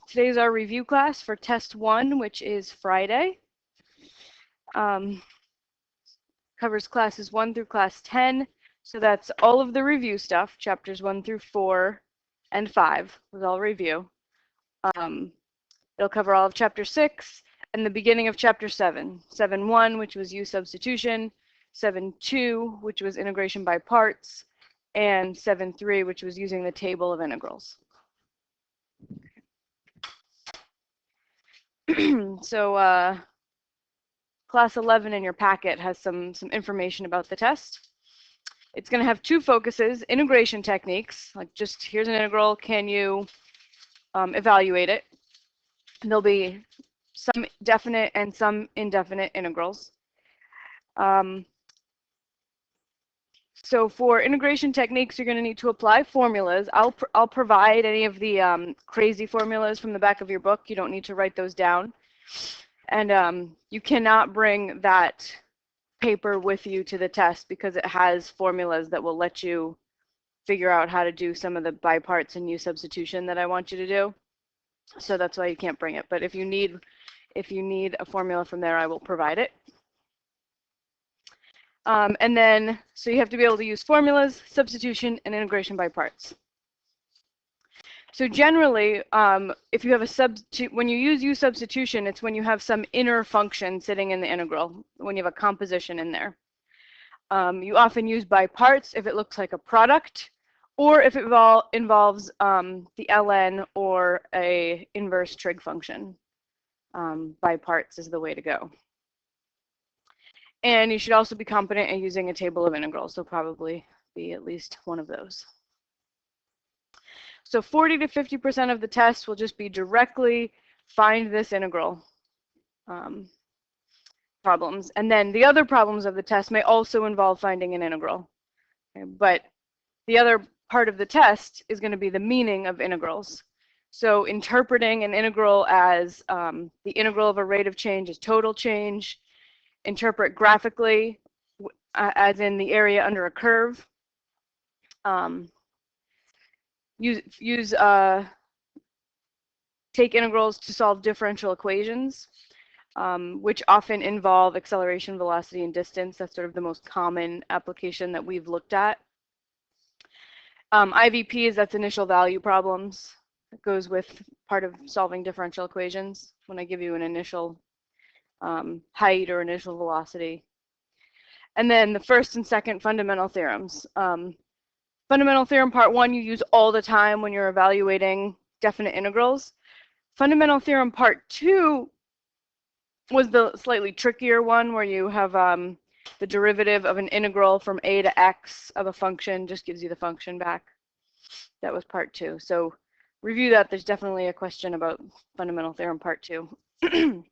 Today's our review class for test 1, which is Friday. Covers classes 1 through class 10. So that's all of the review stuff, chapters 1 through 4 and 5 was all review. It'll cover all of chapter 6 and the beginning of chapter 7. 7.1, which was U substitution, 7.2, which was integration by parts, and 7.3, which was using the table of integrals. So class 11 in your packet has some information about the test. It's going to have 2 focuses: integration techniques, like just here's an integral, can you evaluate it? And there'll be some definite and some indefinite integrals. So for integration techniques, you're going to need to apply formulas. I'll provide any of the crazy formulas from the back of your book. You don't need to write those down. And you cannot bring that paper with you to the test because it has formulas that will let you figure out how to do some of the by parts and U substitution that I want you to do. So that's why you can't bring it. But if you need a formula from there, I will provide it. And then, so you have to be able to use formulas, substitution, and integration by parts. So generally, if you have a when you use U substitution, it's when you have some inner function sitting in the integral, when you have a composition in there. You often use by parts if it looks like a product, or if it involves the ln or a inverse trig function. By parts is the way to go. And you should also be competent in using a table of integrals. So probably be at least one of those. So 40 to 50% of the test will just be directly find this integral problems. And then the other problems of the test may also involve finding an integral. Okay, but the other part of the test is going to be the meaning of integrals. So interpreting an integral as the integral of a rate of change is total change. Interpret graphically as in the area under a curve. Take integrals to solve differential equations, which often involve acceleration, velocity, and distance. That's sort of the most common application that we've looked at. IVPs, that's initial value problems. It goes with part of solving differential equations when I give you an initial height or initial velocity. And then the first and second fundamental theorems. Fundamental theorem part 1 you use all the time when you're evaluating definite integrals. Fundamental theorem part 2 was the slightly trickier one where you have the derivative of an integral from a to x of a function just gives you the function back. That was part 2. So review that. There's definitely a question about fundamental theorem part 2.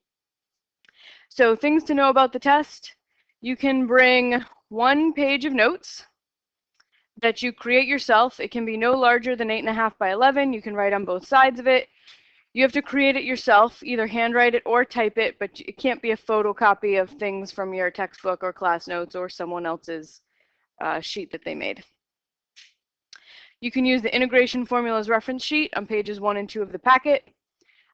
So things to know about the test. You can bring 1 page of notes that you create yourself. It can be no larger than 8.5 by 11. You can write on both sides of it. You have to create it yourself, either handwrite it or type it, but it can't be a photocopy of things from your textbook or class notes or someone else's sheet that they made. You can use the integration formulas reference sheet on pages 1 and 2 of the packet.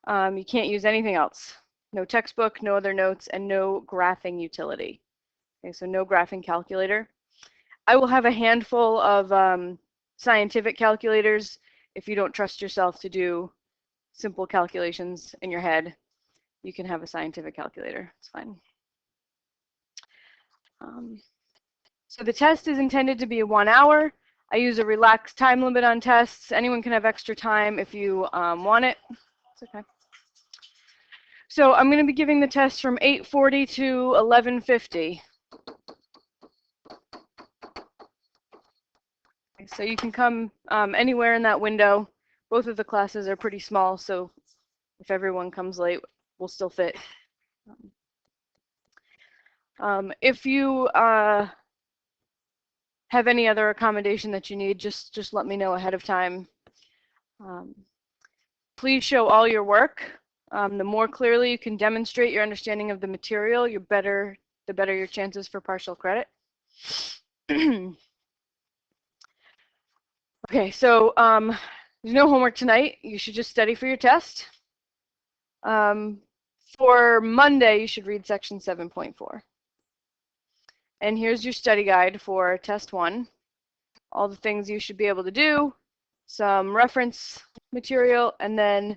You can't use anything else. No textbook, no other notes, and no graphing utility. Okay, so no graphing calculator. I will have a handful of scientific calculators if you don't trust yourself to do simple calculations in your head. You can have a scientific calculator. It's fine. So the test is intended to be 1 hour. I use a relaxed time limit on tests. Anyone can have extra time if you want it. It's okay. So I'm going to be giving the test from 8:40 to 11:50. So you can come anywhere in that window. Both of the classes are pretty small, so if everyone comes late, we'll still fit. If you have any other accommodation that you need, just let me know ahead of time. Please show all your work. The more clearly you can demonstrate your understanding of the material, the better your chances for partial credit. Okay, so There's no homework tonight. You should just study for your test. For Monday, you should read section 7.4. And here's your study guide for test 1. All the things you should be able to do, some reference material, and then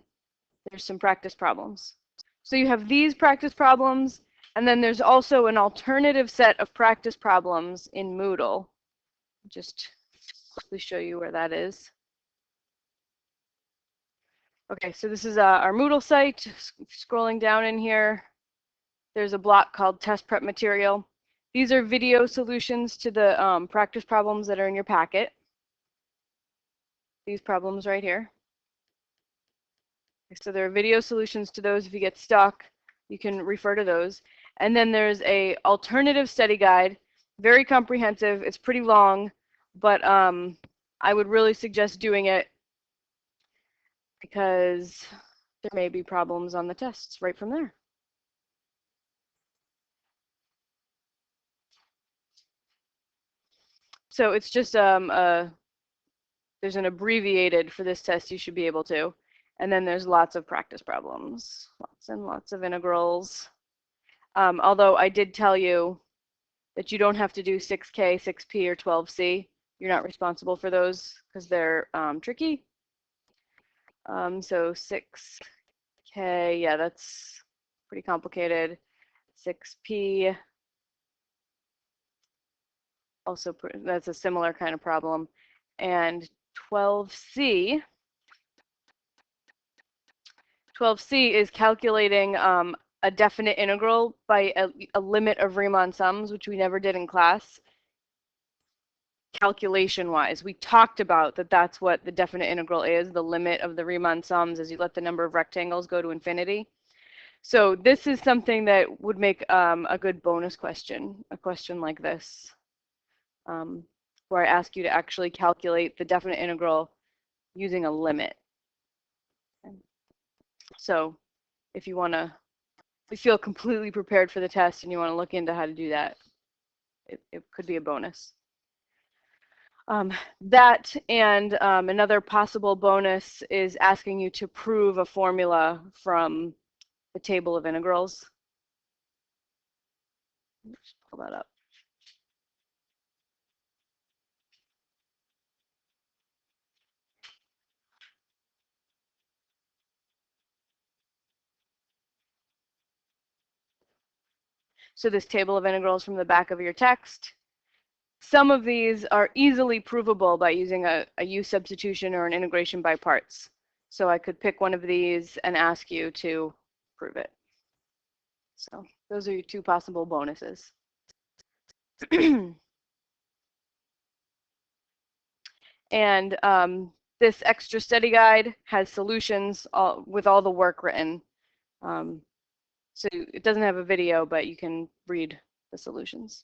there's some practice problems. So you have these practice problems, and then there's also an alternative set of practice problems in Moodle. Just quickly show you where that is. Okay, so this is our Moodle site. Scrolling down in here, there's a block called Test Prep Material. These are video solutions to the practice problems that are in your packet. These problems right here. So there are video solutions to those. If you get stuck, you can refer to those. And then there's a alternative study guide, very comprehensive. It's pretty long, but I would really suggest doing it because there may be problems on the tests right from there. So it's just there's an abbreviated for this test you should be able to. And then there's lots of practice problems, lots and lots of integrals. Although I did tell you that you don't have to do 6K, 6P, or 12C. You're not responsible for those because they're tricky. So 6K, yeah, that's pretty complicated. 6P, also that's a similar kind of problem. And 12C is calculating a definite integral by a limit of Riemann sums, which we never did in class. Calculation-wise, we talked about that that's what the definite integral is, the limit of the Riemann sums as you let the number of rectangles go to infinity. So this is something that would make a good bonus question, a question like this, where I ask you to actually calculate the definite integral using a limit. So if you want to, if you feel completely prepared for the test and you want to look into how to do that, it could be a bonus. That and another possible bonus is asking you to prove a formula from the table of integrals. Let's pull that up. So this table of integrals from the back of your text. Some of these are easily provable by using a U substitution or an integration by parts. So I could pick one of these and ask you to prove it. So those are your two possible bonuses. And this extra study guide has solutions with all the work written. So it doesn't have a video, but you can read the solutions.